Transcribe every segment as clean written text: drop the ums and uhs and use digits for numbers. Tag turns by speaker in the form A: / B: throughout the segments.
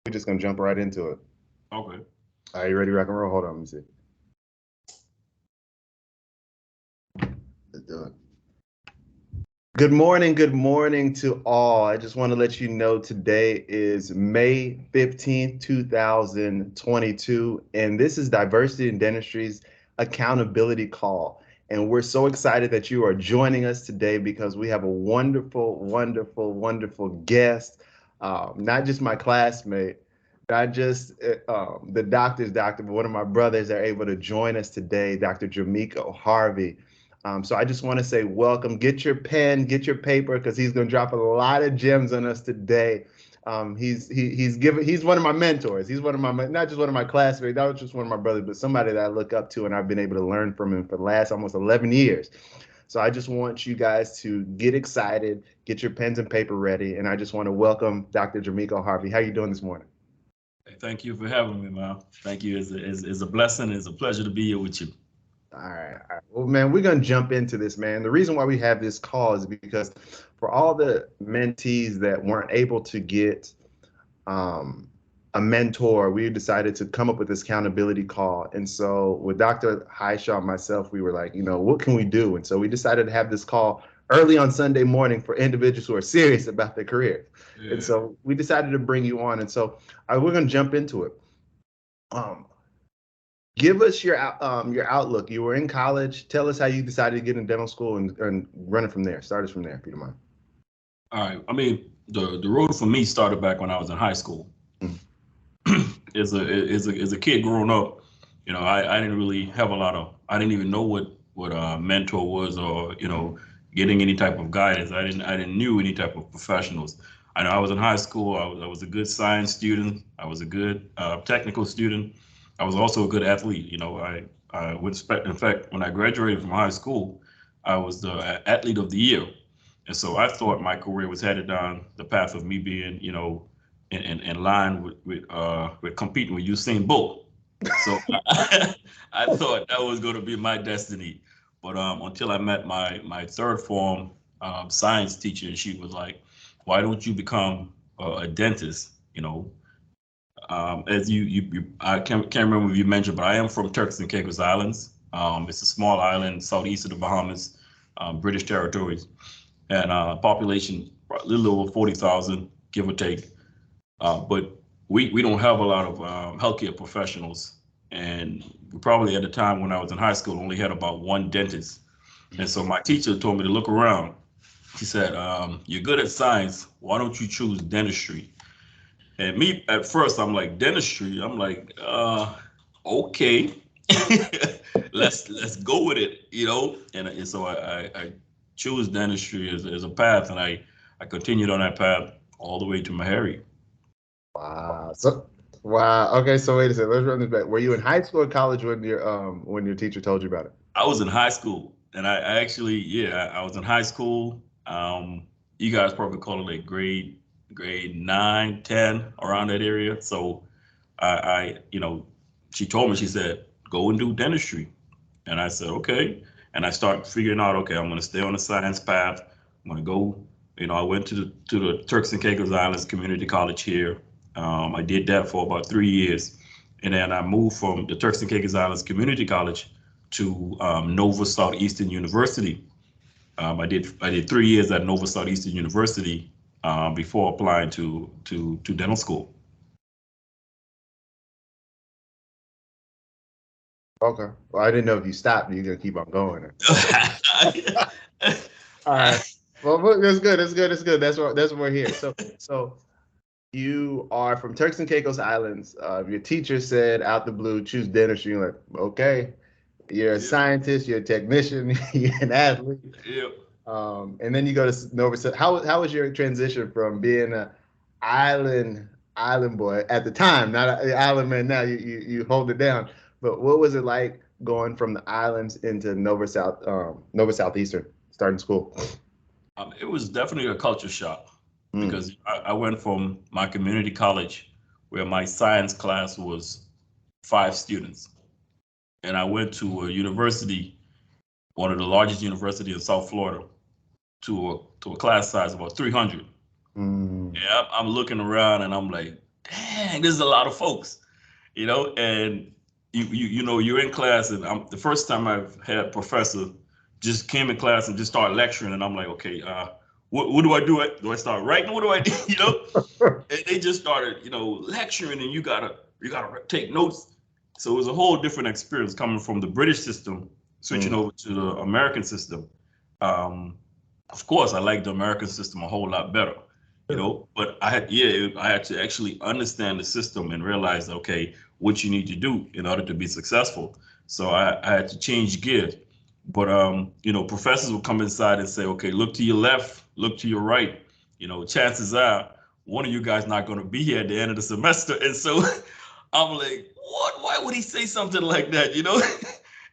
A: We're just gonna jump right into it.
B: Okay.
A: Are you ready, rock and roll? Hold on, let me see. Let's do it. Good morning to all. I just want to let you know today is May 15th, 2022, and this is Diversity in Dentistry's Accountability Call. And we're so excited that you are joining us today because we have a wonderful, wonderful, wonderful guest. Not just my classmate, not just the doctor's doctor, but one of my brothers are able to join us today, Dr. Jameiko Harvey. So I just want to say welcome. Get your pen, get your paper, because he's going to drop a lot of gems on us today. He's one of my mentors. He's one of my, not just one of my classmates, that was just one of my brothers, but somebody that I look up to, and I've been able to learn from him for the last almost 11 years. So I just want you guys to get excited, get your pens and paper ready, and I just want to welcome Dr. Jameiko Harvey. How are you doing this morning?
B: Hey, thank you for having me, man. Thank you. It's a blessing. It's a pleasure to be here with you.
A: All right. Well, man, we're going to jump into this, man. The reason why we have this call is because for all the mentees that weren't able to get a mentor, we decided to come up with this accountability call. And so with Dr. Highshaw and myself, we were like, what can we do? And so we decided to have this call early on Sunday morning for individuals who are serious about their careers. Yeah. And so we decided to bring you on. And so we're going to jump into it. Give us your outlook. You were in college. Tell us how you decided to get in dental school and run it from there. Start us from there, if you don't mind.
B: All right. I mean, the road for me started back when I was in high school. As a kid growing up, I didn't really have I didn't even know what a mentor was, or getting any type of guidance. I didn't knew any type of professionals. I know I was in high school. I was a good science student. I was a good technical student. I was also a good athlete. I would expect. In fact, when I graduated from high school, I was the athlete of the year, and so I thought my career was headed down the path of me being, in line with competing with Usain Bolt. So I thought that was going to be my destiny. But until I met my third form science teacher, and she was like, "Why don't you become a dentist?" As I can't remember if you mentioned, but I am from Turks and Caicos Islands. It's a small island southeast of the Bahamas, British territories, and population a little over 40,000, give or take. But we don't have a lot of healthcare professionals, and we probably at the time when I was in high school only had about one dentist. And so my teacher told me to look around. He said, "You're good at science. Why don't you choose dentistry?" And me, at first, I'm like, dentistry. I'm like, okay, let's go with it, And so I chose dentistry as a path, and I continued on that path all the way to Meharry.
A: Wow. Wow. Okay. So wait a second. Let's run this back. Were you in high school or college when your teacher told you about it?
B: I was in high school, and I actually, I was in high school. You guys probably call it like grade 9, 10, around that area. So I she told me, she said, go and do dentistry. And I said, okay. And I started figuring out, okay, I'm going to stay on the science path. I'm going to go, I went to the Turks and Caicos Islands Community College here. I did that for about 3 years. And then I moved from the Turks and Caicos Islands Community College to Nova Southeastern University. I did 3 years at Nova Southeastern University before applying to dental school.
A: Okay. Well, I didn't know if you stopped, you're gonna keep on going. All right. Well, that's good. That's good. That's good. That's what we're here. So you are from Turks and Caicos Islands. Your teacher said out the blue, choose dentistry. You're like, okay. You're a scientist. You're a technician. You're an athlete.
B: Yep.
A: And then you go to Nova. How was your transition from being an island boy at the time, not an island man now? You hold it down. But what was it like going from the islands into Nova Southeastern, starting school?
B: It was definitely a culture shock because I went from my community college where my science class was 5 students, and I went to a university, one of the largest universities in South Florida, to a class size of about 300. Yeah, I'm looking around and I'm like, dang, there's a lot of folks, and you're in class, and the first time I've had a professor just came in class and just started lecturing, and I'm like, okay, what do I do? Do I start writing? What do I do? And they just started, lecturing, and you gotta take notes. So it was a whole different experience coming from the British system, switching over to the American system. Of course, I like the American system a whole lot better, but I had to actually understand the system and realize, okay, what you need to do in order to be successful. So I had to change gears. But professors will come inside and say, okay, look to your left, look to your right. Chances are one of you guys not going to be here at the end of the semester. And so I'm like, what? Why would he say something like that?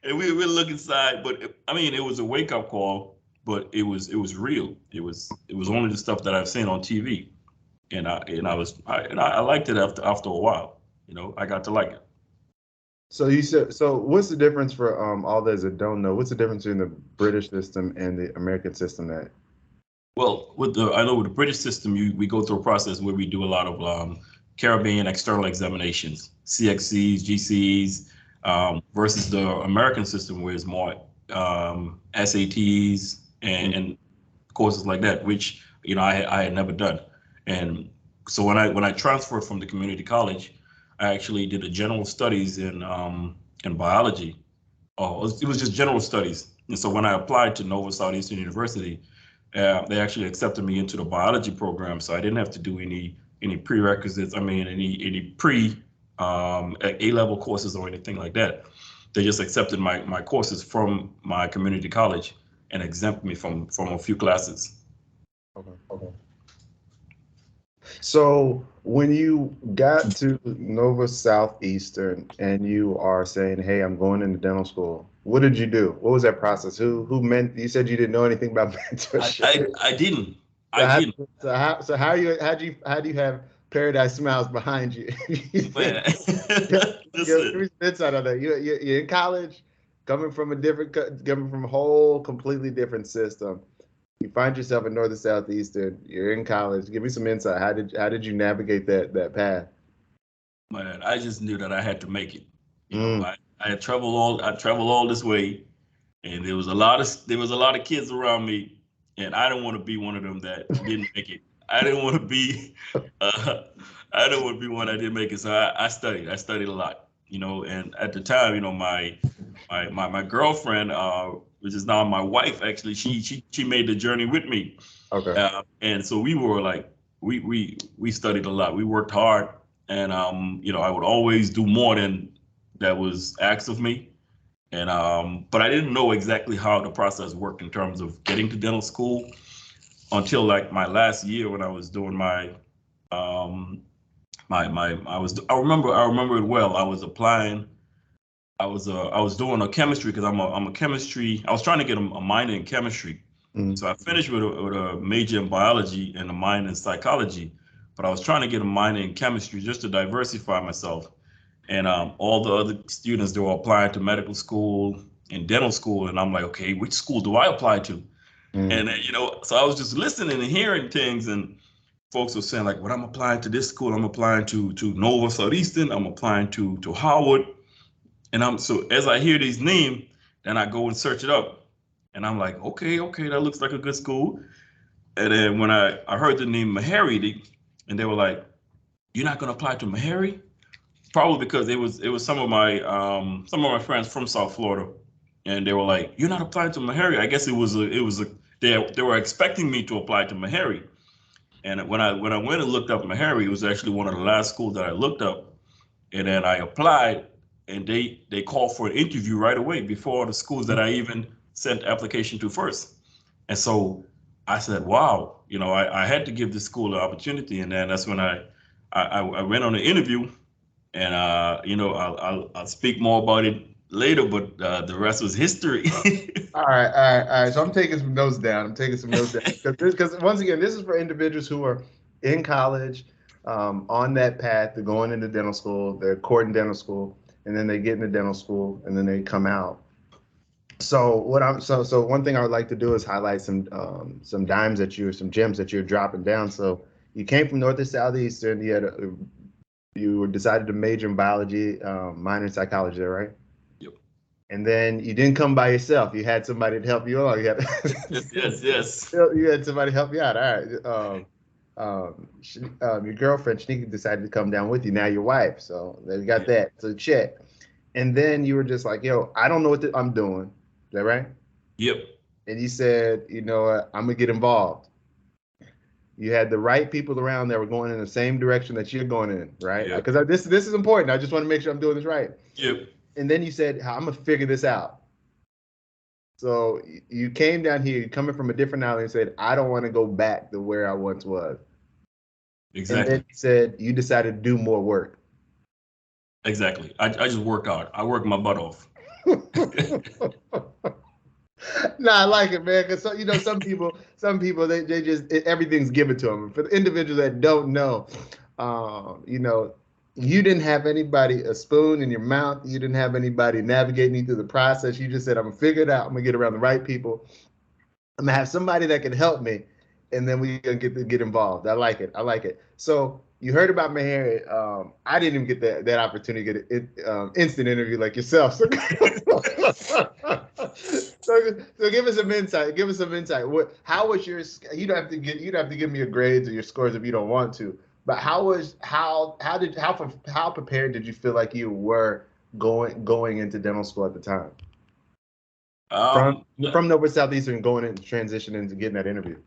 B: And we look inside, but it was a wake up call, but it was real. It was only the stuff that I've seen on TV, and I liked it after a while. I got to like it.
A: So you said, so what's the difference for all those that don't know? What's the difference between the British system and the American system?
B: Well, I know with the British system, we go through a process where we do a lot of Caribbean external examinations, CXCs, GCs, versus the American system where it's more SATs and courses like that, which I had never done. And so when I transferred from the community college, I actually did a general studies in biology. It was just general studies. And so when I applied to Nova Southeastern University, they actually accepted me into the biology program. So I didn't have to do any prerequisites. Any pre A-level courses or anything like that. They just accepted my courses from my community college and exempt me from a few classes.
A: Okay. So when you got to Nova Southeastern and you are saying, hey, I'm going into dental school, what did you do? What was that process? Who meant, you said you didn't know anything about mentorship.
B: I didn't.
A: So how do you have Paradise Smiles behind you?
B: Man.
A: Give me some insight on that. You're in college, coming from a whole completely different system. You find yourself in North and Southeastern. You're in college. Give me some insight. How did you navigate that path?
B: Man, I just knew that I had to make it. I traveled all this way, and there was a lot of kids around me, and I didn't want to be one of them that didn't make it. I didn't want to be one that didn't make it. So I studied. I studied a lot, and at the time, my girlfriend, which is now my wife, actually, she made the journey with me.
A: Okay.
B: And so we were like, we studied a lot. We worked hard, and I would always do more than that was asked of me. And but I didn't know exactly how the process worked in terms of getting to dental school until like my last year when I was doing I remember it well. I was applying. I was doing a chemistry because I'm a chemistry. I was trying to get a minor in chemistry. So I finished with a major in biology and a minor in psychology, but I was trying to get a minor in chemistry just to diversify myself. And all the other students, they were applying to medical school and dental school, and I'm like, okay, which school do I apply to? And so I was just listening and hearing things, and folks were saying like, "Well, I'm applying to this school. I'm applying to Nova Southeastern. I'm applying to Howard." And so as I hear these names, then I go and search it up, and I'm like, okay, that looks like a good school. And then when I heard the name Meharry, and they were like, "You're not gonna apply to Meharry?" Probably because it was some of my friends from South Florida, and they were like, "You're not applying to Meharry." I guess they were expecting me to apply to Meharry. And when I went and looked up Meharry, it was actually one of the last schools that I looked up. And then I applied, and they called for an interview right away before the schools that I even sent application to first. And so I said, wow, I had to give this school an opportunity. And then that's when I went on the interview, and I'll speak more about it later, but the rest was history.
A: All right. So I'm taking some notes down. Because once again, this is for individuals who are in college, on that path to going into dental school. They're courting dental school, and then they get into dental school, and then they come out. So one thing I would like to do is highlight some gems that you're dropping down. So you came from North and Southeastern. You had you decided to major in biology, minor in psychology, right?
B: Yep.
A: And then you didn't come by yourself. You had somebody to help you on.
B: Yes.
A: You had somebody to help you out. All right. Your girlfriend, Shenika, decided to come down with you. Now your wife. So you got that. So check. And then you were just like, yo, I don't know what I'm doing. Is that right?
B: Yep.
A: And you said, you know what, I'm going to get involved. You had the right people around that were going in the same direction that you're going in, right?
B: Yep.
A: Because this is important. I just want to make sure I'm doing this right.
B: Yep.
A: And then you said, I'm going to figure this out. So you came down here, coming from a different island, and said, I don't want to go back to where I once was.
B: Exactly.
A: And then you said you decided to do more work.
B: Exactly. I just work out. I work my butt off.
A: No, I like it, man. Because some people, they just everything's given to them. For the individuals that don't know, you didn't have anybody a spoon in your mouth. You didn't have anybody navigating you through the process. You just said, "I'm gonna figure it out. I'm gonna get around the right people. I'm gonna have somebody that can help me, and then we're gonna get involved." I like it. So you heard about Meharry. I didn't even get that opportunity to get an instant interview like yourself. So, so give us some insight. How was your? You don't have to give me your grades or your scores if you don't want to. But how prepared did you feel like you were going into dental school at the time? From North Southeastern going and transitioning into getting that interview.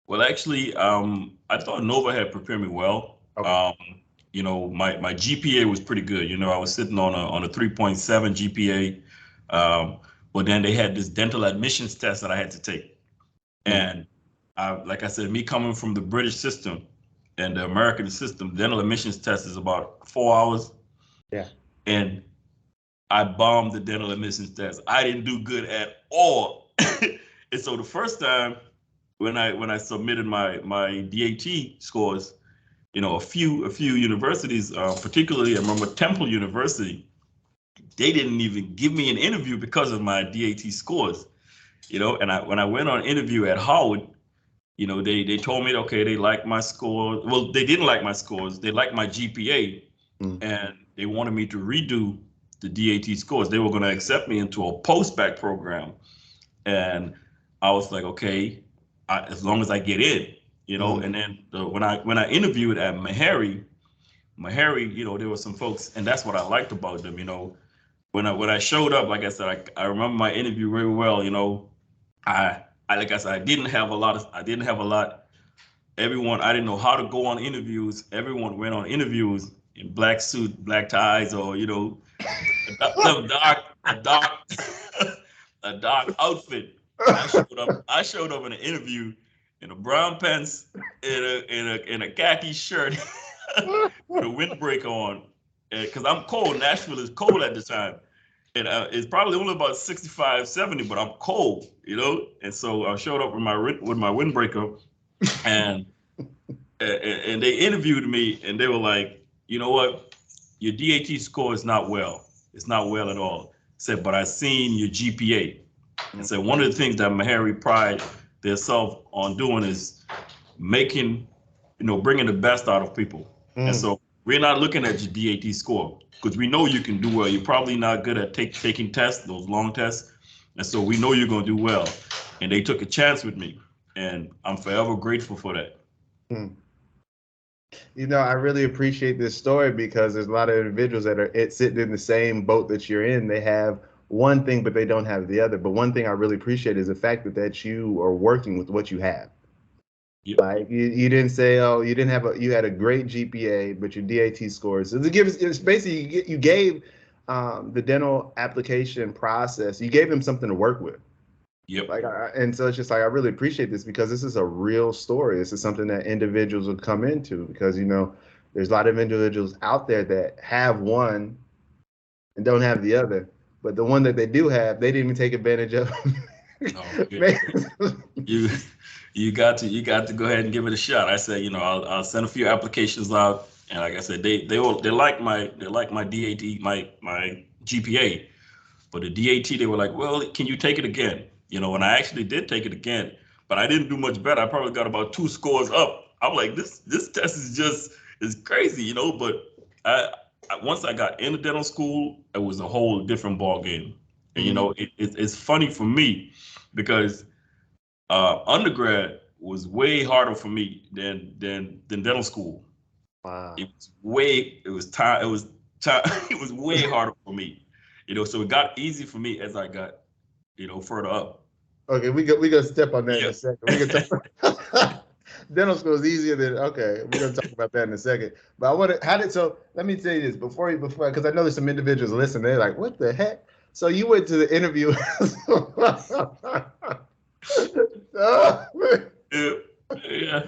B: Well, actually, I thought Nova had prepared me well. Okay. My GPA was pretty good. I was sitting on a 3.7 GPA. But then they had this dental admissions test that I had to take. And like I said, me coming from the British system and the American system, dental admissions test is about 4 hours.
A: Yeah.
B: And I bombed the dental admissions test. I didn't do good at all. And so the first time when I submitted my DAT scores, a few universities, particularly I remember Temple University, they didn't even give me an interview because of my DAT scores, and when I went on interview at Howard, they told me, okay, they liked my scores. Well, they didn't like my scores. They liked my GPA, and they wanted me to redo the DAT scores. They were going to accept me into a post-bac program. And I was like, okay, as long as I get in, and then when I interviewed at Meharry, there were some folks, and that's what I liked about them, when I showed up, like I said, I remember my interview very well. I like I said, I didn't have a lot. Everyone, I didn't know how to go on interviews. Everyone went on interviews in black suit, black ties, or a dark outfit. I showed up in an interview in a brown pants, in a khaki shirt, with a windbreaker on. Because I'm cold. Nashville is cold at the time. And it's probably only about 65, 70, but I'm cold, And so I showed up with my windbreaker, and they interviewed me, and they were like, you know what? Your DAT score is not well. It's not well at all. Said, but I seen your GPA. And so one of the things that Meharry pride themselves on doing is making, bringing the best out of people. And so we're not looking at your DAT score because we know you can do well. You're probably not good at taking tests, those long tests. And so we know you're going to do well. And they took a chance with me. And I'm forever grateful for that.
A: I really appreciate this story because there's a lot of individuals that are sitting in the same boat that you're in. They have one thing, but they don't have the other. But one thing I really appreciate is the fact that you are working with what you have. Yep. Like you didn't say, oh, you had a great GPA, but your DAT scores. So it's basically you gave the dental application process. You gave them something to work with.
B: Yep.
A: And so it's just like I really appreciate this because this is a real story. This is something that individuals will come into because there's a lot of individuals out there that have one and don't have the other, but the one that they do have, they didn't even take advantage of.
B: You got to go ahead and give it a shot. I said, I'll send a few applications out, and like I said, they like my DAT, my GPA, but the DAT they were like, well, can you take it again? And I actually did take it again, but I didn't do much better. I probably got about 2 scores up. I'm like, this test is just it's crazy, you know. But once I got into dental school, it was a whole different ball game. And you know, it's funny for me because undergrad was way harder for me than dental school.
A: Wow.
B: It was it was way harder for me, you know. So it got easy for me as I got, you know, further up.
A: Okay, we gonna step on that in
B: Yeah.
A: a second. We gonna talk. Dental school is easier than okay. We're gonna talk about that in a second. But I want to so let me tell you this before because I know there's some individuals listening. They're like, what the heck? So you went to the interview.
B: Yeah.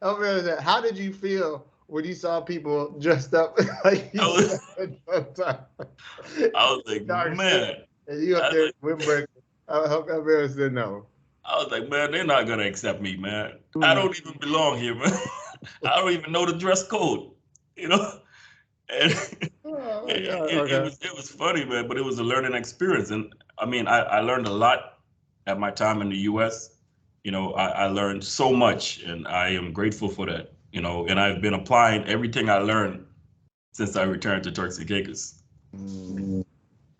A: Help me understand. How did you feel when you saw people dressed up like you
B: I was like,
A: dark
B: man.
A: and you up there windbreaker? I hope everyone said no.
B: I was like, man, they're not gonna accept me, man.
A: Mm.
B: I don't even belong here, man. I don't even know the dress code, you know. And it was funny, man, but it was a learning experience. And I mean, I learned a lot at my time in the US. You know, I learned so much, and I am grateful for that, you know, and I've been applying everything I learned since I returned to Turks and Caicos.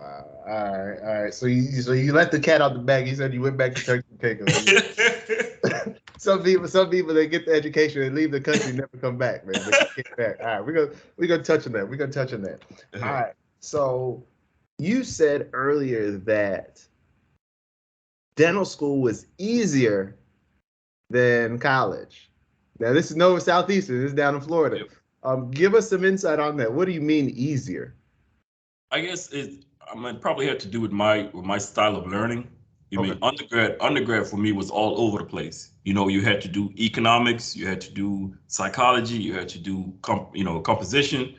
A: All right. So you let the cat out the bag. You said you went back to Turks and Caicos. Some people they get the education and leave the country and never come back, man. They get back. All right, we're gonna touch on that. We're gonna touch on that. All right. So you said earlier that dental school was easier than college. Now this is no Southeastern. This is down in Florida. Yep. Give us some insight on that. What do you mean easier?
B: I guess it probably had to do with my style of learning. I mean, undergrad for me was all over the place. You know, you had to do economics, you had to do psychology, you had to do composition,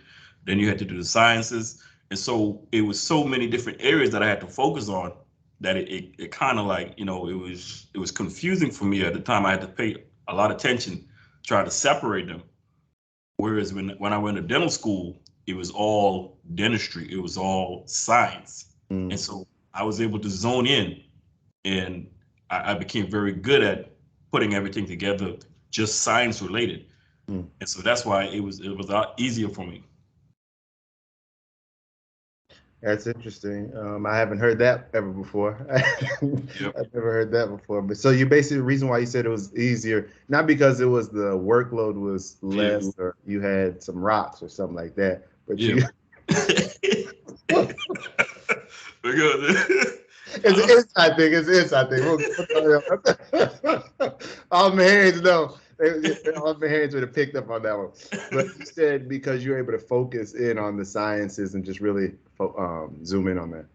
B: then you had to do the sciences, and so it was so many different areas that I had to focus on that it kind of like, you know, it was confusing for me at the time. I had to pay a lot of attention, trying to separate them. Whereas when I went to dental school, it was all dentistry, it was all science, and so I was able to zone in. And I became very good at putting everything together, just science related. And so that's why it was a lot easier for me.
A: That's interesting. I haven't heard that ever before. Yep. I've never heard that before. But so you basically the reason why you said it was easier, not because it was the workload was less or you had some rocks or something like that, but you.
B: Because
A: It's inside thing. It's inside thing. All my hands know. All my hands would have picked up on that one. But you said because you're able to focus in on the sciences and just really zoom in on that.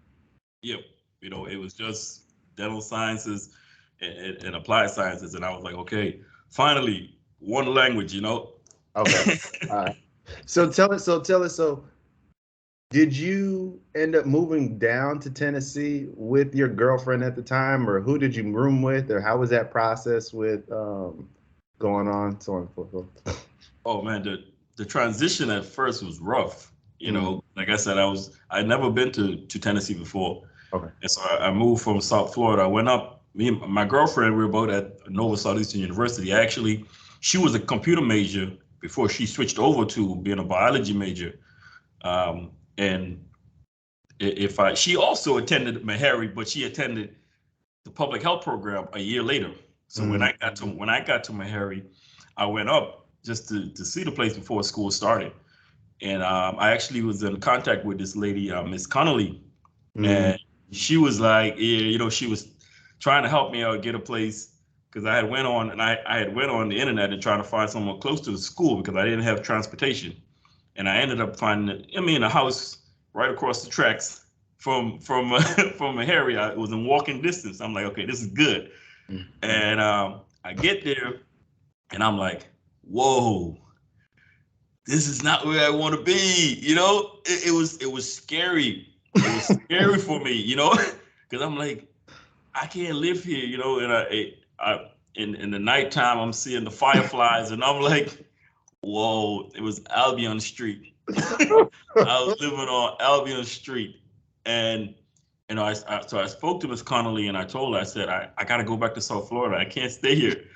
B: Yep. You know, it was just dental sciences and applied sciences, and I was like, okay, finally one language. You know.
A: Okay. All right. So tell us. So. Did you end up moving down to Tennessee with your girlfriend at the time, or who did you room with, or how was that process with going on, so on and so forth?
B: Oh man, the transition at first was rough. You know, like I said, I'd never been to Tennessee before.
A: Okay.
B: And so I moved from South Florida. I went up. Me and my girlfriend, we were both at Nova Southeastern University. Actually, she was a computer major before she switched over to being a biology major. And she also attended Meharry, but she attended the public health program a year later. So when I got to Meharry, I went up just to see the place before school started. And I actually was in contact with this lady, Miss Connolly, and she was like, you know, she was trying to help me out get a place because I had went on the internet and trying to find someone close to the school because I didn't have transportation. And I ended up finding, a house right across the tracks from Meharry. It was in walking distance. I'm like, okay, this is good. And I get there, and I'm like, whoa, this is not where I want to be. You know, it was scary. It was scary for me, you know, because I'm like, I can't live here, you know. And I in the nighttime, I'm seeing the fireflies, and I'm like, whoa, it was Albion Street. I was living on Albion Street, and you know, so I spoke to Miss Connolly, and I told her, I said, I got to go back to South Florida. I can't stay here.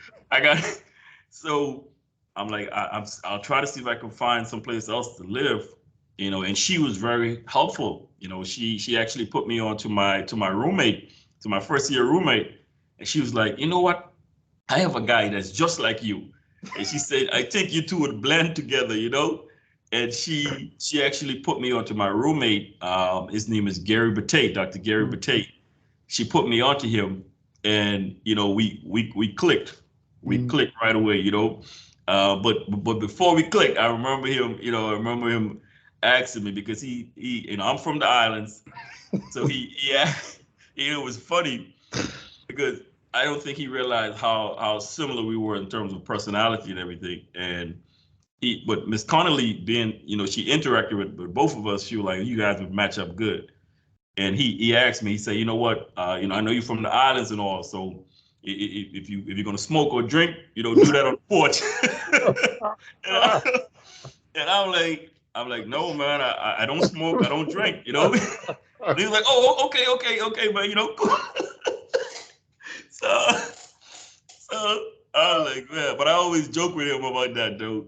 B: So I'm like, I'll try to see if I can find someplace else to live, you know. And she was very helpful, you know. She actually put me on to my roommate, to my first year roommate, and she was like, you know what, I have a guy that's just like you, and she said, I think you two would blend together, you know. And she actually put me onto my roommate. His name is Gary Batay, Dr. Gary Batay. She put me onto him, and you know, we clicked. We clicked right away, you know. But before we clicked, I remember him, you know, I remember him asking me, because he you know, I'm from the islands, so yeah, it was funny because I don't think he realized how similar we were in terms of personality and everything. And but Miss Connolly, being, you know, she interacted with both of us. She was like, you guys would match up good. And he asked me, he said, you know what, you know, I know you're from the islands and all, so if you're gonna smoke or drink, you know, do that on the porch. and I'm like, no, man, I don't smoke, I don't drink, you know. And he's like, oh, okay, man, you know. so I was like, man, but I always joke with him about that, though.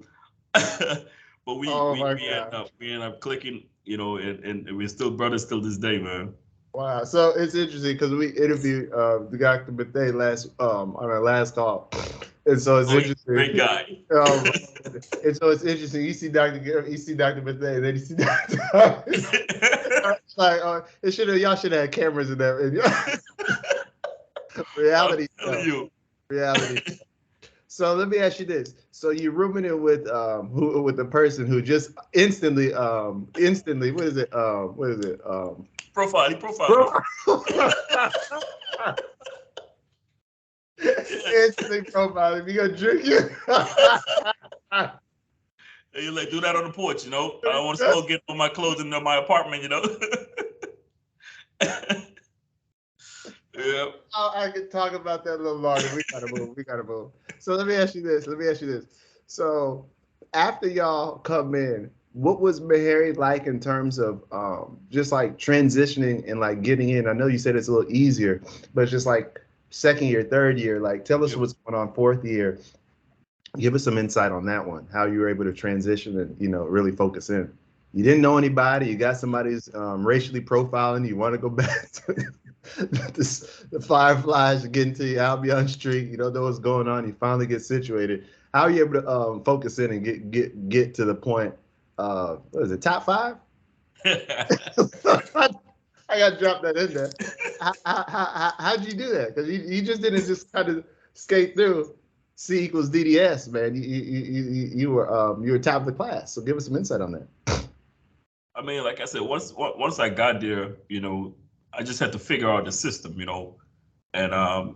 B: But we end up clicking, you know, and we're still brothers till this day, man.
A: Wow. So it's interesting because we interviewed the Dr. Bathay on our last call. And so it's interesting.
B: Great guy.
A: And so it's interesting. You see Dr. Bathay, and then you see Dr. It's like, y'all should have had cameras in there. Reality. Reality. So let me ask you this. So you're rooming in with the person who just instantly, what is it?
B: Profile.
A: Instantly profiling. You gonna drink it?
B: And you're like, do that on the porch, you know. I don't want to still get on my clothes in my apartment, you know. Yeah.
A: Oh, I could talk about that a little longer. We gotta move. So let me ask you this. So after y'all come in, what was Meharry like in terms of just like transitioning and like getting in? I know you said it's a little easier, but it's just like second year, third year, like tell us what's going on fourth year. Give us some insight on that one, how you were able to transition and, you know, really focus in. You didn't know anybody, you got somebody's racially profiling, you want to go back to the Fireflies are getting to you, Albion Street, you don't know what's going on, you finally get situated. How are you able to focus in and get to the point, what is it, top 5? I got to drop that in there. How'd you do that? Because you just didn't just kind of skate through C equals DDS, man. You were top of the class. So give us some insight on that.
B: I mean, like I said, once I got there, you know, I just had to figure out the system, you know, and I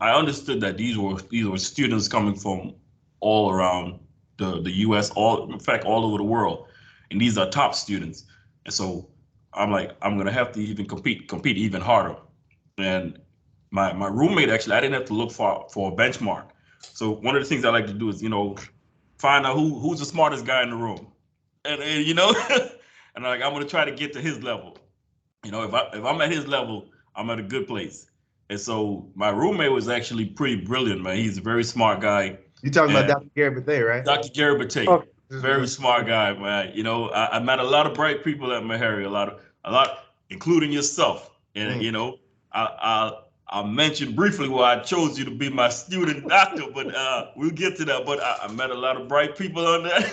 B: understood that these were students coming from all around the U.S., in fact, all over the world, and these are top students, and so I'm like, I'm gonna have to even compete even harder. And my roommate, actually, I didn't have to look for a benchmark. So one of the things I like to do is, you know, find out who's the smartest guy in the room, and you know, and I'm gonna try to get to his level. You know, if I'm at his level, I'm at a good place. And so my roommate was actually pretty brilliant, man. He's a very smart guy.
A: You're talking about Dr. Gary Batay, right?
B: Dr. Gary Batay, oh, very smart guy, man. You know, I met a lot of bright people at Meharry, a lot, including yourself. And you know, I'll mention briefly why I chose you to be my student doctor, but we'll get to that. But I met a lot of bright people on there.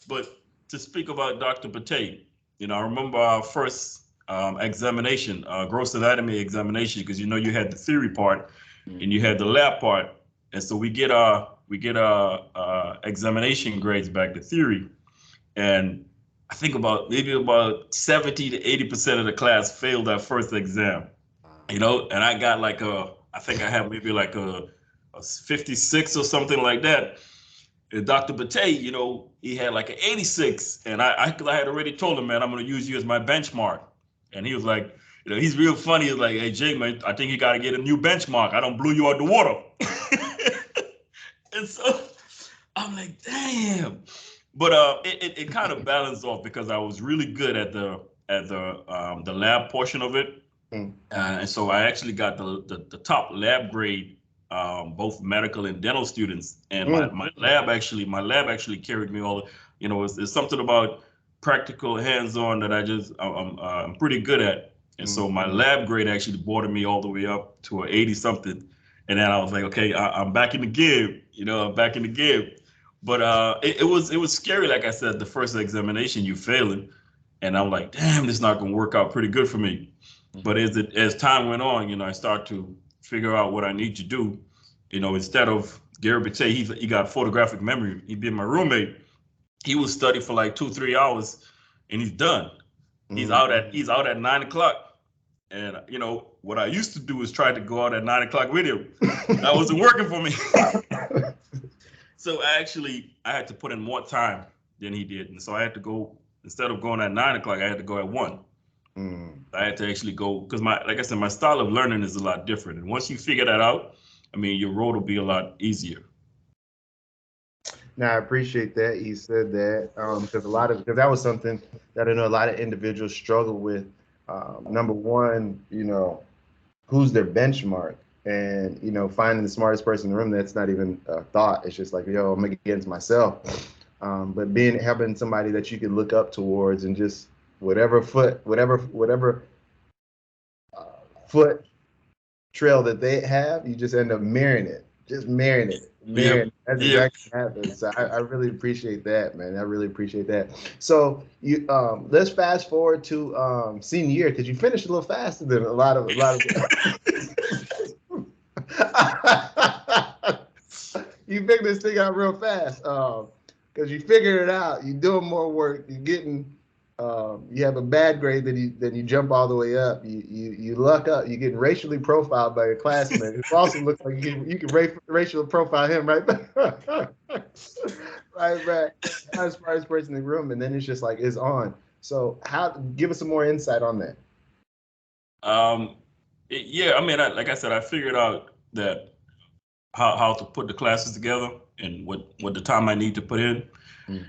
B: But to speak about Dr. Batay, you know, I remember our first examination, gross anatomy examination, because you know you had the theory part and you had the lab part, and so we get our examination grades back to theory, and I think maybe about 70 to 80% of the class failed that first exam, you know, and I got like I think I had maybe like a 56 or something like that. And Dr. Batay, you know, he had like an 86, and I had already told him, man, I'm going to use you as my benchmark. And he was like, you know, he's real funny. He's like, hey, Jay, man, I think you got to get a new benchmark. I don't blew you out the water. And so I'm like, damn. But it kind of balanced off because I was really good at the lab portion of it. And so I actually got the top lab grade both medical and dental students, and my lab actually carried me all. You know, it's something about practical, hands-on that I'm pretty good at, and so my lab grade actually boarded me all the way up to an 80 something, and then I was like, okay, I'm back in the game. You know, I'm back in the game. But it was scary. Like I said, the first examination, you failing, and I'm like, damn, this is not gonna work out pretty good for me. But as time went on, you know, I start to figure out what I need to do. You know, instead of Gary Bate, he got photographic memory. He'd be my roommate. He would study for like 2-3 hours, and he's done. He's out at 9 o'clock. And you know what I used to do is try to go out at 9 o'clock with him. That wasn't working for me. So I had to put in more time than he did, and so I had to go, instead of going at 9 o'clock, I had to go at 1. I had to actually go, because like I said, my style of learning is a lot different. And once you figure that out, I mean, your road will be a lot easier.
A: Now, I appreciate that you said that, because that was something that I know a lot of individuals struggle with. Number one, you know, who's their benchmark? And, you know, finding the smartest person in the room, that's not even a thought. It's just like, yo, I'm against myself. But having somebody that you can look up towards, and just whatever foot trail that they have, you just end up mirroring it. That's exactly what happens. So I really appreciate that, man. I really appreciate that. So you let's fast forward to senior year, because you finished a little faster than a lot of you figured this thing out real fast, because you figured it out. You're doing more work. You're getting you have a bad grade, then you jump all the way up. You luck up. You're getting racially profiled by your classmate. It also looks like you can racially profile him right back. right back. Not as smartest person in the room, and then it's just like it's on. So give us some more insight on that.
B: Yeah, I mean, like I said, I figured out that how to put the classes together and what the time I need to put in.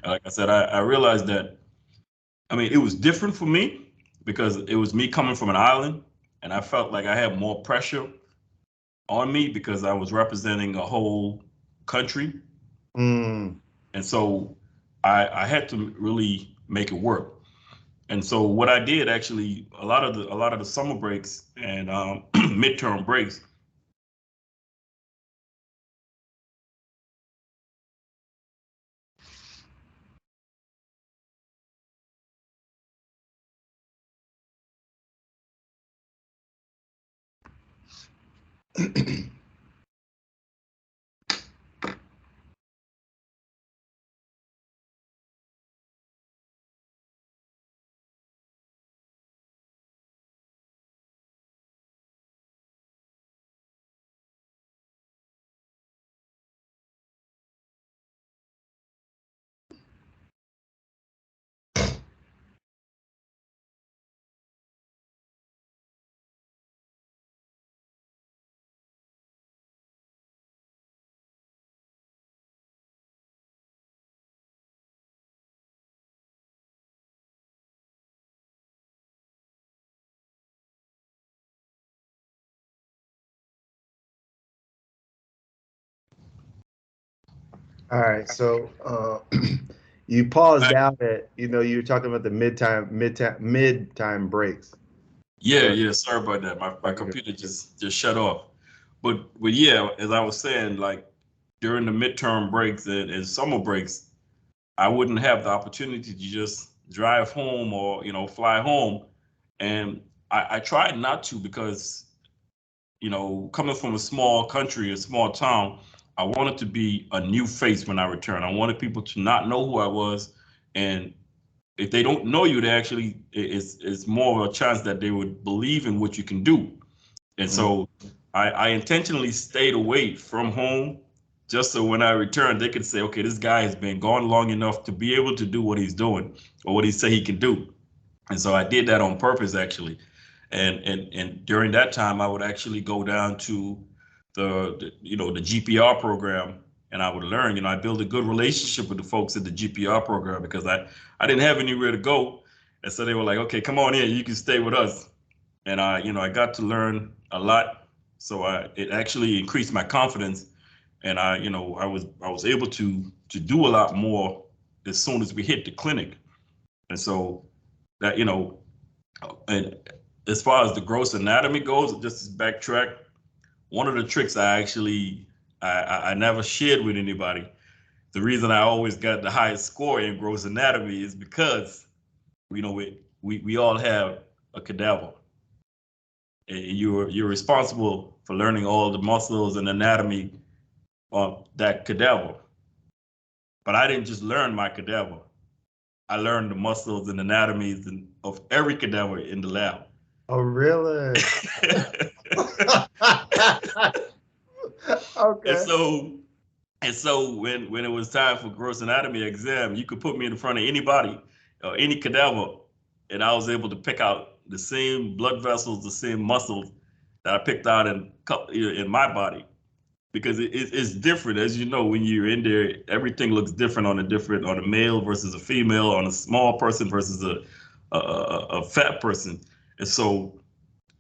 B: Like I said, I realized that, I mean, it was different for me because it was me coming from an island, and I felt like I had more pressure on me because I was representing a whole country. And so I had to really make it work. And so what I did, actually, a lot of the summer breaks and midterm breaks,
A: All right, so you paused out at, you know, you were talking about the midtime breaks.
B: Yeah. Sorry about that. My computer just shut off. But yeah, as I was saying, like during the midterm breaks and summer breaks, I wouldn't have the opportunity to just drive home or, you know, fly home. And I tried not to, because, you know, coming from a small country, a small town, I wanted to be a new face when I return. I wanted people to not know who I was. And if they don't know you, they actually, it's more of a chance that they would believe in what you can do. And so I intentionally stayed away from home, just so when I returned, they could say, okay, this guy has been gone long enough to be able to do what he's doing or what he say he can do. And so I did that on purpose, actually. And during that time, I would actually go down to the GPR program, and I would learn. You know, I built a good relationship with the folks at the GPR program because I didn't have anywhere to go, and so they were like, okay, come on in, you can stay with us. And I got to learn a lot So it actually increased my confidence, and I was able to do a lot more as soon as we hit the clinic. And so that, and as far as the gross anatomy goes, just to backtrack, one of the tricks I never shared with anybody. The reason I always got the highest score in gross anatomy is because we all have a cadaver. And you're responsible for learning all the muscles and anatomy of that cadaver. But I didn't just learn my cadaver. I learned the muscles and anatomies of every cadaver in the lab.
A: Oh, really? Okay.
B: And so when it was time for gross anatomy exam, you could put me in front of anybody or any cadaver, and I was able to pick out the same blood vessels, the same muscles that I picked out in my body, because it's different. As you know, when you're in there, everything looks different on a male versus a female, on a small person versus a fat person. And so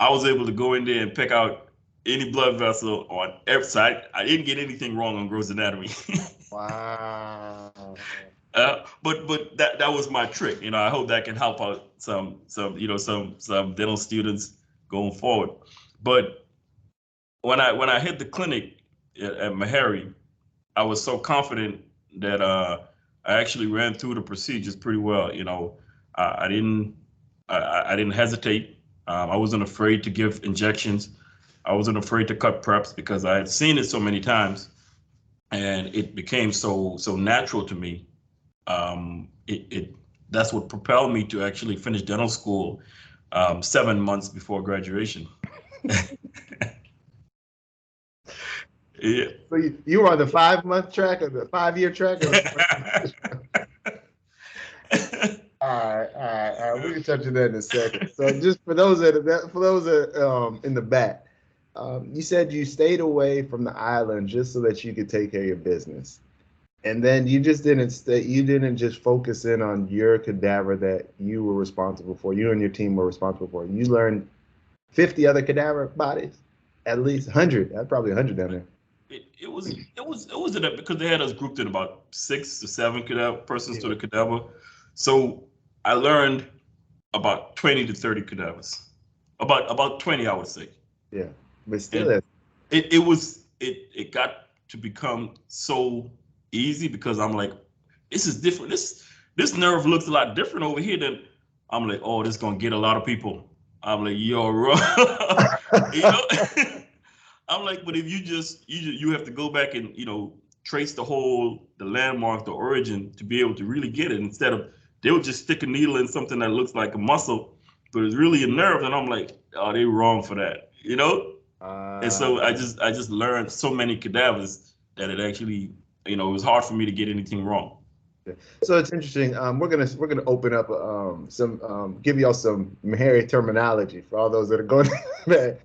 B: I was able to go in there and pick out any blood vessel on every side. I didn't get anything wrong on gross anatomy.
A: Wow.
B: But that was my trick. I hope that can help out some dental students going forward. But when I hit the clinic at Meharry, I was so confident that I actually ran through the procedures pretty well. I didn't hesitate. I wasn't afraid to give injections. I wasn't afraid to cut preps because I had seen it so many times, and it became so natural to me. That's what propelled me to actually finish dental school 7 months before graduation. Yeah.
A: So you were on the 5-month track or the 5-year track? All right. We can touch on that in a second. So just for those that in the back, you said you stayed away from the island just so that you could take care of your business, and then you just didn't stay. You didn't just focus in on your cadaver that you were responsible for. You and your team were responsible for. You learned 50 other cadaver bodies, at least 100. That's probably 100 down there.
B: It was because they had us grouped in about 6 to 7 persons to the cadaver. So I learned about 20 to 30 cadavers, about 20, I would say.
A: Yeah, but still,
B: it got to become so easy because I'm like, this is different. This nerve looks a lot different over here than. I'm like, oh, this is gonna get a lot of people. I'm like, yo, wrong. I'm like, but if you have to go back and trace the landmark, the origin to be able to really get it, instead of they would just stick a needle in something that looks like a muscle, but it's really a nerve, and I'm like, oh, they wrong for that, And so I just learned so many cadavers that it actually, it was hard for me to get anything wrong.
A: So it's interesting. We're gonna open up some give y'all some Meharry terminology for all those that are going back.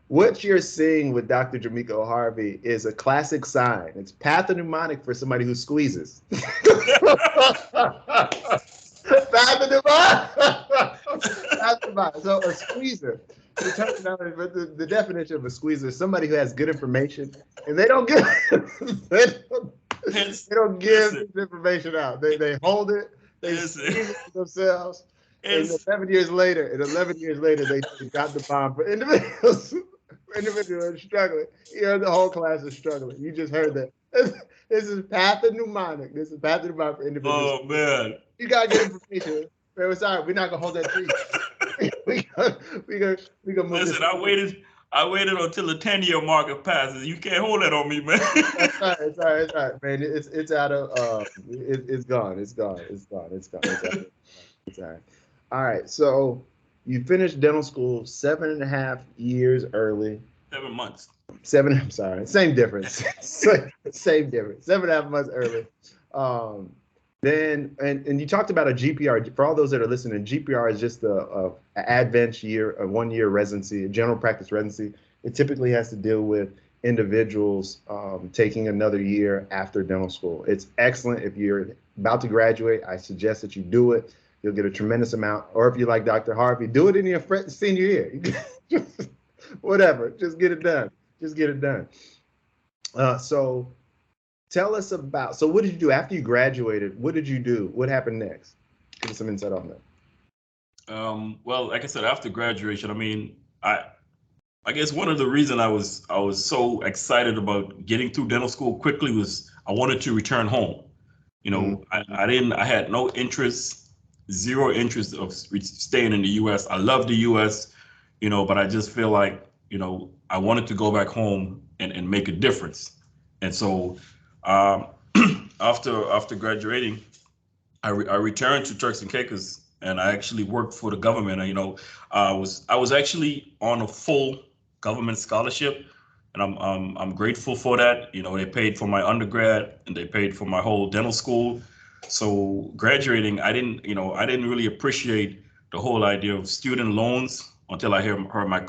A: What you're seeing with Dr. Jameiko Harvey is a classic sign. It's pathognomonic for somebody who squeezes. Pathognomonic. So a squeezer. The definition of a squeezer is somebody who has good information and they don't give this information out. They hold it. They squeeze it themselves. And 11 years later, they got the bomb for individuals. Individuals are struggling. You heard the whole class is struggling. You just heard that. This is pathognomonic. This is pathognomonic for individuals.
B: Oh man,
A: you gotta get information. Man, sorry, we're not gonna hold that tree. we gonna move.
B: Listen, I waited until the 10-year marker passes. You can't hold that on me, man.
A: It's all right, man. It's out of it's gone. It's all right. All right, so you finished dental school 7.5 years early.
B: 7 months.
A: I'm sorry, same difference. Same difference. 7.5 months early. Then you talked about a GPR. For all those that are listening, GPR is just a advanced year, a 1-year residency, a general practice residency. It typically has to deal with individuals taking another year after dental school. It's excellent. If you're about to graduate, I suggest that you do it. You'll get a tremendous amount. Or if you like Dr. Harvey, do it in your senior year. Whatever. Just get it done. Just get it done. So tell us about, so what did you do after you graduated? What did you do? What happened next? Give us some insight on that.
B: Well, like I said, after graduation, I mean, I guess one of the reasons I was so excited about getting through dental school quickly was I wanted to return home. You know, I had no interest, zero interest of staying in the U.S. I love the U.S., you know, but I just feel like, you know, I wanted to go back home and make a difference. And so um, after graduating, I returned to Turks and Caicos, and I actually worked for the government. And, you know, I was actually on a full government scholarship, and I'm grateful for that. You know, they paid for my undergrad and they paid for my whole dental school. So graduating, I didn't really appreciate the whole idea of student loans until I heard my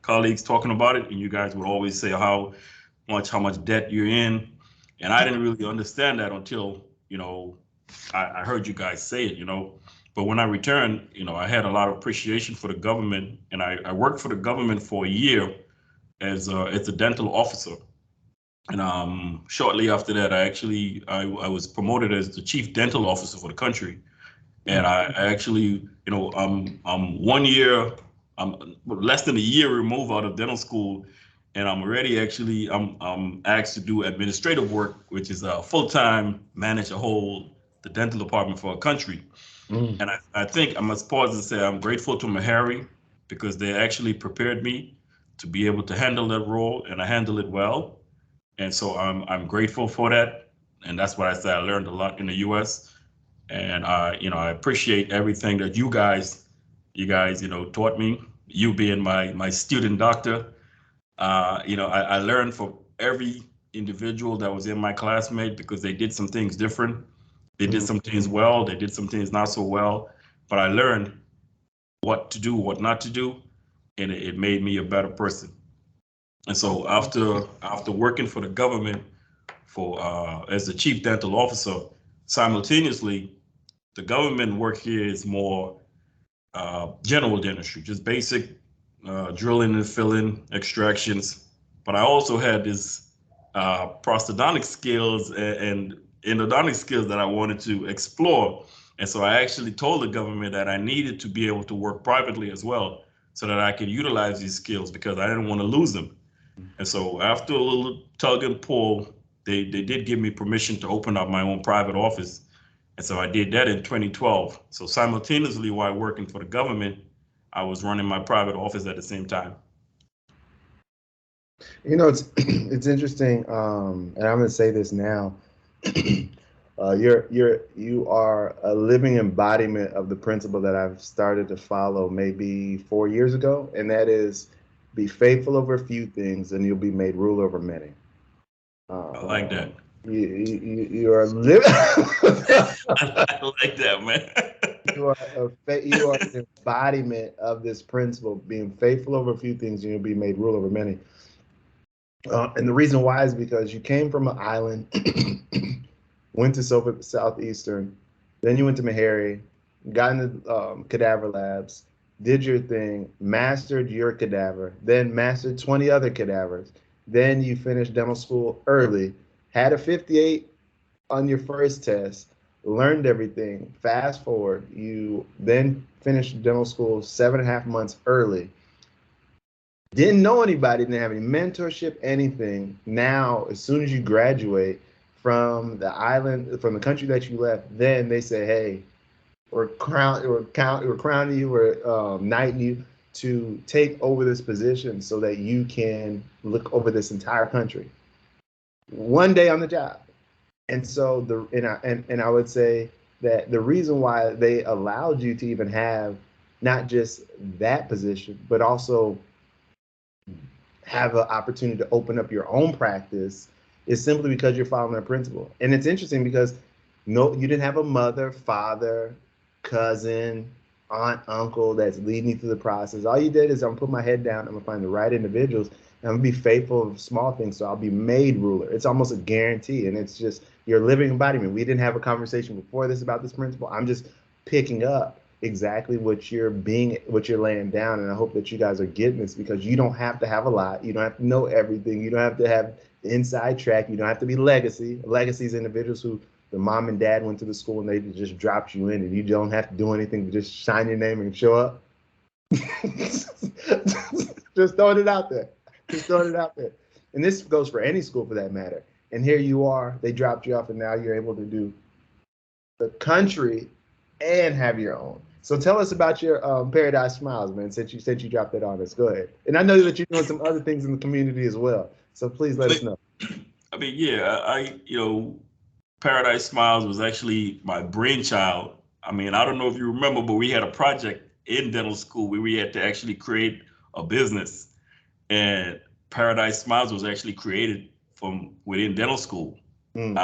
B: colleagues talking about it, and you guys would always say how much debt you're in, and I didn't really understand that until, you know, I heard you guys say it, you know. But when I returned, you know, I had a lot of appreciation for the government, and I worked for the government for a year as a dental officer. And shortly after that, I was promoted as the chief dental officer for the country. And I actually, you know, I'm 1 year, I'm less than a year removed out of dental school, and I'm already actually I'm asked to do administrative work, which is full-time, manage the dental department for a country. And I think I must pause and say I'm grateful to Mahari because they actually prepared me to be able to handle that role, and I handle it well. And so I'm grateful for that. And that's what I say. I learned a lot in the U.S. And you know, I appreciate everything that you guys, you know, taught me. You being my student doctor, you know, I learned from every individual that was in my classmate because they did some things different. They did some things well. They did some things not so well. But I learned what to do, what not to do, and it made me a better person. And so after working for the government for as the chief dental officer, simultaneously, the government work here is more general dentistry, just basic drilling and filling, extractions. But I also had this prosthodontic skills and endodontic skills that I wanted to explore. And so I actually told the government that I needed to be able to work privately as well so that I could utilize these skills because I didn't want to lose them. And so after a little tug and pull, they did give me permission to open up my own private office. And so I did that in 2012. So simultaneously while working for the government, I was running my private office at the same time.
A: You know, it's it's interesting, and I'm going to say this now. You are a living embodiment of the principle that I've started to follow maybe 4 years ago, and that is, be faithful over a few things, and you'll be made ruler over many.
B: I like that.
A: You are living.
B: I like that, man.
A: You are an embodiment of this principle, being faithful over a few things, and you'll be made ruler over many. And the reason why is because you came from an island, went to Southeastern, then you went to Meharry, got into cadaver labs, did your thing, mastered your cadaver, then mastered 20 other cadavers. Then you finished dental school early, had a 58 on your first test, learned everything. Fast forward, you then finished dental school 7.5 months early. Didn't know anybody, didn't have any mentorship, anything. Now, as soon as you graduate from the island, from the country that you left, then they say, hey, we're crowning you, we're knighting you to take over this position so that you can look over this entire country. One day on the job. And so I would say that the reason why they allowed you to even have not just that position, but also have an opportunity to open up your own practice is simply because you're following a principle. And it's interesting because no, you didn't have a mother, father, cousin, aunt, uncle that's leading you through the process. All you did is, I'm gonna put my head down, I'm gonna find the right individuals, and I'm gonna be faithful of small things, so I'll be made ruler. It's almost a guarantee, and it's just your living embodiment. We didn't have a conversation before this about this principle. I'm just picking up exactly what you're laying down. And I hope that you guys are getting this, because you don't have to have a lot. You don't have to know everything. You don't have to have the inside track. You don't have to be legacy. Legacy is individuals who the mom and dad went to the school and they just dropped you in, and you don't have to do anything but just shine your name and show up. Just throwing it out there. Just throwing it out there. And this goes for any school for that matter. And here you are, they dropped you off, and now you're able to do the country and have your own. So tell us about your Paradise Smiles, man, since you dropped that on us. Go ahead. And I know that you're doing some other things in the community as well. So please let us know.
B: I mean, yeah, Paradise Smiles was actually my brainchild. I mean, I don't know if you remember, but we had a project in dental school where we had to actually create a business. And Paradise Smiles was actually created from within dental school. And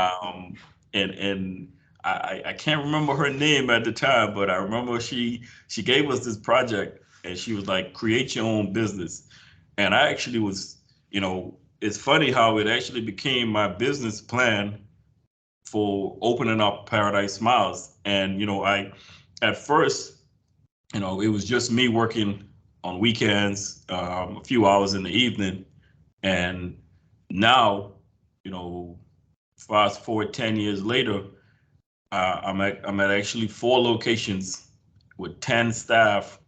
B: I can't remember her name at the time, but I remember she gave us this project, and she was like, create your own business. And I actually was, it's funny how it actually became my business plan for opening up Paradise Smiles. And, at first, it was just me working on weekends, a few hours in the evening. And now, fast forward 10 years later, I'm at actually 4 locations with 10 staff,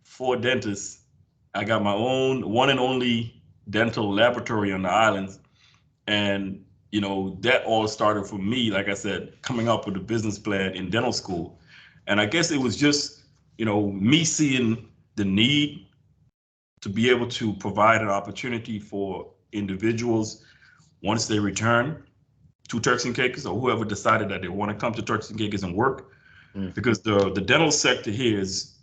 B: 4 dentists. I got my own one and only dental laboratory on the islands. And, that all started for me, like I said, coming up with a business plan in dental school. And I guess it was just, me seeing the need to be able to provide an opportunity for individuals once they return to Turks and Caicos, or whoever decided that they want to come to Turks and Caicos and work, because the dental sector here is,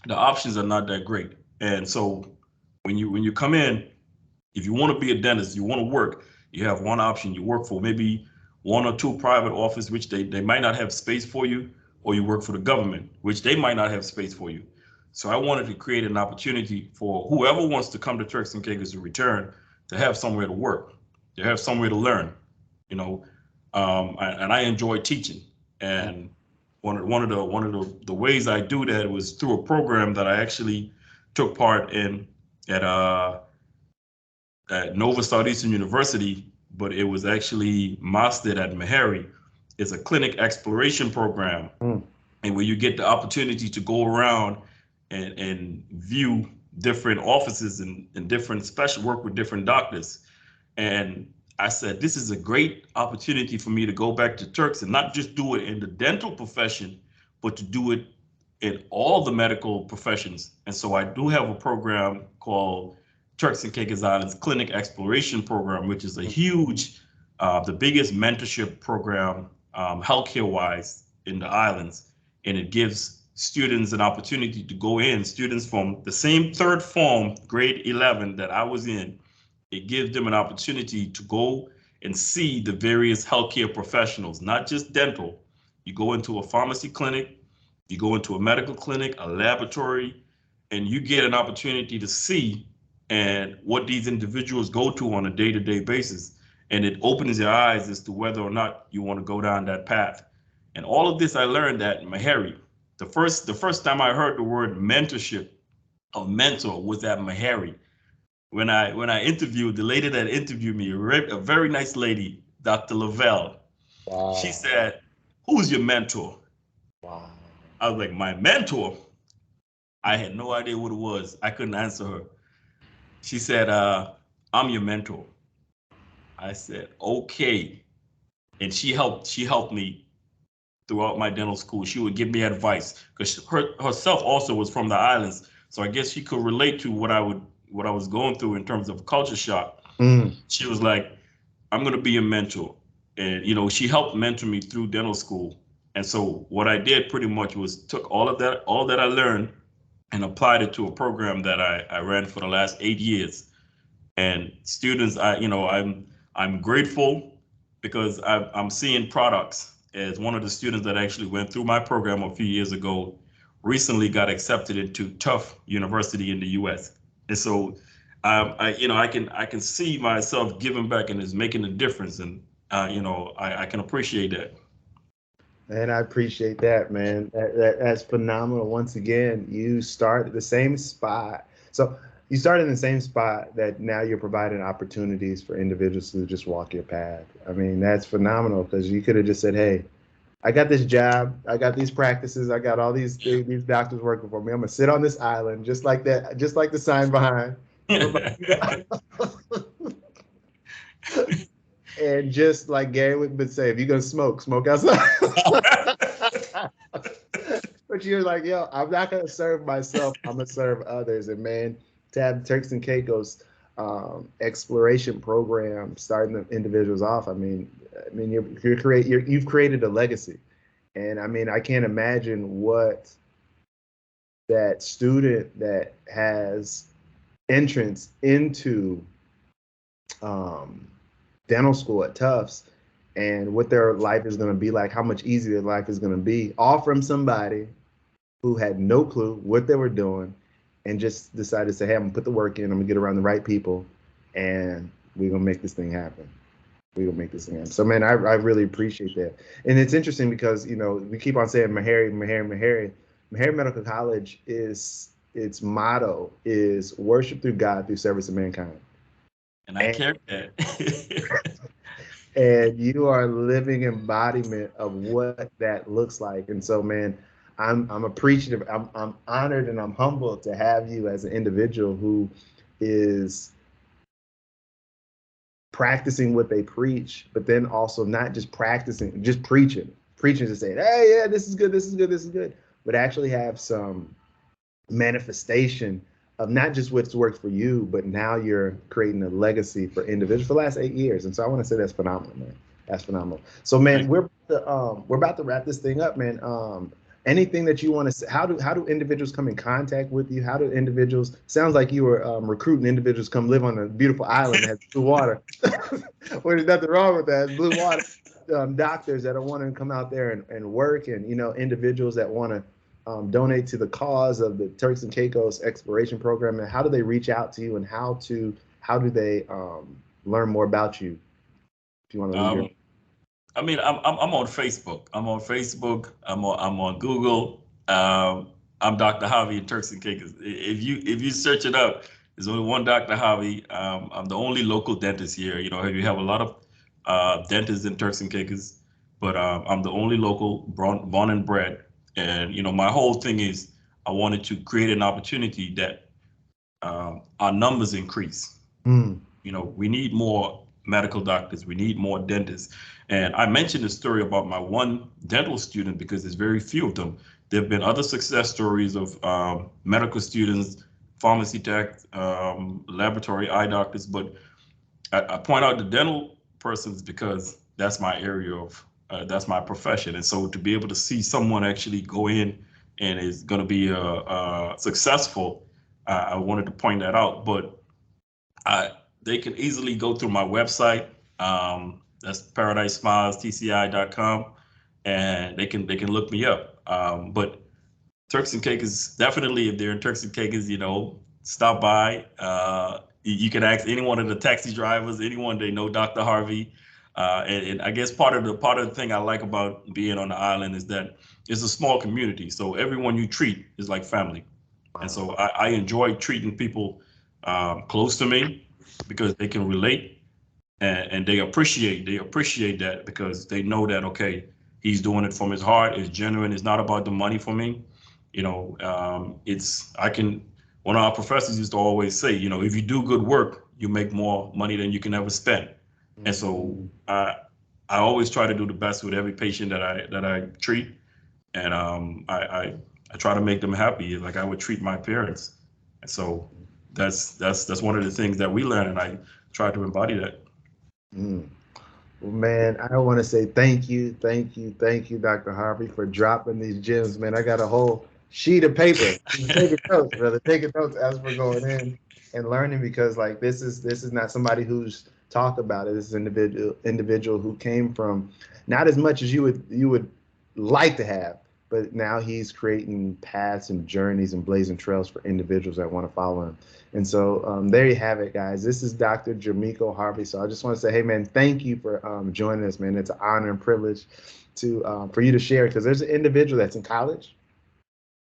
B: the options are not that great. And so when you come in, if you want to be a dentist, you want to work, you have one option. You work for maybe 1 or 2 private offices, which they might not have space for you, or you work for the government, which they might not have space for you. So I wanted to create an opportunity for whoever wants to come to Turks and Caicos to return, to have somewhere to work, to have somewhere to learn, and I enjoy teaching. And one of the ways I do that was through a program that I actually took part in at Nova Southeastern University, but it was actually mastered at Meharry. It's a clinic exploration program, and where you get the opportunity to go around and view different offices and different special work with different doctors. And I said, this is a great opportunity for me to go back to Turks and not just do it in the dental profession, but to do it in all the medical professions. And so I do have a program called Turks and Caicos Islands Clinic Exploration Program, which is a huge, the biggest mentorship program healthcare-wise in the islands. And it gives students an opportunity to go in, students from the same 3rd form, grade 11 that I was in. It gives them an opportunity to go and see the various healthcare professionals, not just dental. You go into a pharmacy clinic, you go into a medical clinic, a laboratory, and you get an opportunity to see and what these individuals go to on a day-to-day basis. And it opens your eyes as to whether or not you want to go down that path. And all of this I learned at Meharry. The first time I heard the word mentorship, or mentor, was at Meharry. When I interviewed the lady that interviewed me, a very nice lady, Dr. Lavelle. Wow. She said, "Who's your mentor?" Wow. I was like, "My mentor?" I had no idea what it was. I couldn't answer her. She said, "I'm your mentor." I said, "Okay." And she helped me throughout my dental school. She would give me advice, because herself also was from the islands. So I guess she could relate to what I was going through in terms of culture shock. She was like, "I'm going to be a mentor." And, she helped mentor me through dental school. And so what I did pretty much was took all that I learned and applied it to a program that I ran for the last 8 years. And students, I'm grateful, because I'm seeing products. As one of the students that actually went through my program a few years ago, recently got accepted into Tufts University in the U.S. And so I can see myself giving back and it's making a difference. And I can appreciate that.
A: And I appreciate that, man. That's phenomenal. Once again, you start at the same spot. So you started in the same spot that now you're providing opportunities for individuals to just walk your path. I mean, that's phenomenal because you could have just said, hey, I got this job, I got these practices, I got all these doctors working for me. I'm gonna sit on this island, just like that, just like the sign behind. And just like Gary would say, if you're gonna smoke, smoke outside. But you're like, yo, I'm not gonna serve myself. I'm gonna serve others. And man, to have Turks and Caicos exploration program starting the individuals off. You've created a legacy, and I mean, I can't imagine what that student that has entrance into dental school at Tufts and what their life is going to be like, how much easier their life is going to be, all from somebody who had no clue what they were doing and just decided to say, hey, I'm gonna put the work in, I'm gonna get around the right people, and we're gonna make this thing happen. We're gonna make this thing happen. So man, I really appreciate that. And it's interesting because, you know, we keep on saying Meharry. Meharry Medical College is, its motto is worship through God through service of mankind.
B: And I carry that.
A: And you are a living embodiment of what that looks like. And so, man, I'm appreciative. I'm honored and I'm humbled to have you as an individual who is practicing what they preach, but then also not just practicing, just preaching to say, hey, yeah, this is good, this is good, this is good, but actually have some manifestation of not just what's worked for you, but now you're creating a legacy for individuals for the last 8 years. And so I want to say that's phenomenal, man. That's phenomenal. So, man, we're about to wrap this thing up, man. Anything that you want to say? How do individuals come in contact with you? How do individuals? Sounds like you were recruiting individuals to come live on a beautiful island that has blue water. Well, there's nothing wrong with that. It's blue water. Doctors that are wanting to come out there and work, and individuals that want to donate to the cause of the Turks and Caicos exploration program. And how do they reach out to you, and how do they learn more about you? If you want to leave
B: I mean, I'm on Facebook. I'm on Google. I'm Dr. Harvey in Turks and Caicos. If you search it up, there's only one Dr. Harvey. I'm the only local dentist here. You have a lot of dentists in Turks and Caicos, but I'm the only local born and bred. And my whole thing is I wanted to create an opportunity that our numbers increase. We need more medical doctors. We need more dentists. And I mentioned the story about my one dental student because there's very few of them. There have been other success stories of medical students, pharmacy tech, laboratory eye doctors, but I point out the dental persons because that's my area of, that's my profession. And so to be able to see someone actually go in and is going to be successful, I wanted to point that out. But they can easily go through my website. That's Paradise Smiles, TCI.com, and they can look me up. But Turks and Caicos, definitely, if they're in Turks and Caicos, stop by. You can ask any one of the taxi drivers, anyone they know, Dr. Harvey. And I guess part of the thing I like about being on the island is that it's a small community. So everyone you treat is like family. And so I enjoy treating people close to me because they can relate and they appreciate that because they know that, okay, he's doing it from his heart, it's genuine, it's not about the money for me. One of our professors used to always say, if you do good work, you make more money than you can ever spend. And so I always try to do the best with every patient that I treat, and I try to make them happy like I would treat my parents. And so that's one of the things that we learn, and I try to embody that.
A: Well, man, I want to say thank you, Dr. Harvey, for dropping these gems, man. I got a whole sheet of paper. Taking notes, brother. Taking notes as we're going in and learning, because like this is not somebody who's talked about it. This is an individual who came from not as much as you would like to have, but now he's creating paths and journeys and blazing trails for individuals that want to follow him. And so there you have it, guys. This is Dr. Jameiko Harvey. So I just want to say, hey, man, thank you for joining us, man. It's an honor and privilege to for you to share, because there's an individual that's in college.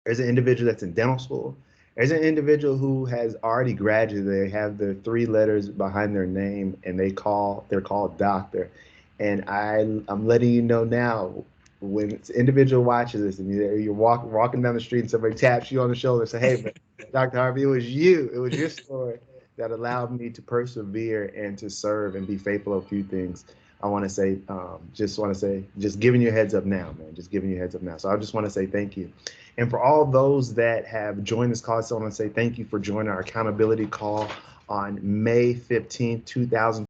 A: There's an individual that's in dental school. There's an individual who has already graduated. They have the 3 letters behind their name, and they're called doctor. And I'm letting you know now, when this individual watches this and you're walking down the street and somebody taps you on the shoulder and say, hey, man, Dr. Harvey, it was your story that allowed me to persevere and to serve and be faithful of a few things. I want to say, just giving you a heads up now, man, just giving you a heads up now. So I just want to say thank you. And for all those that have joined this call, I want to say thank you for joining our accountability call on May 15th, 2020.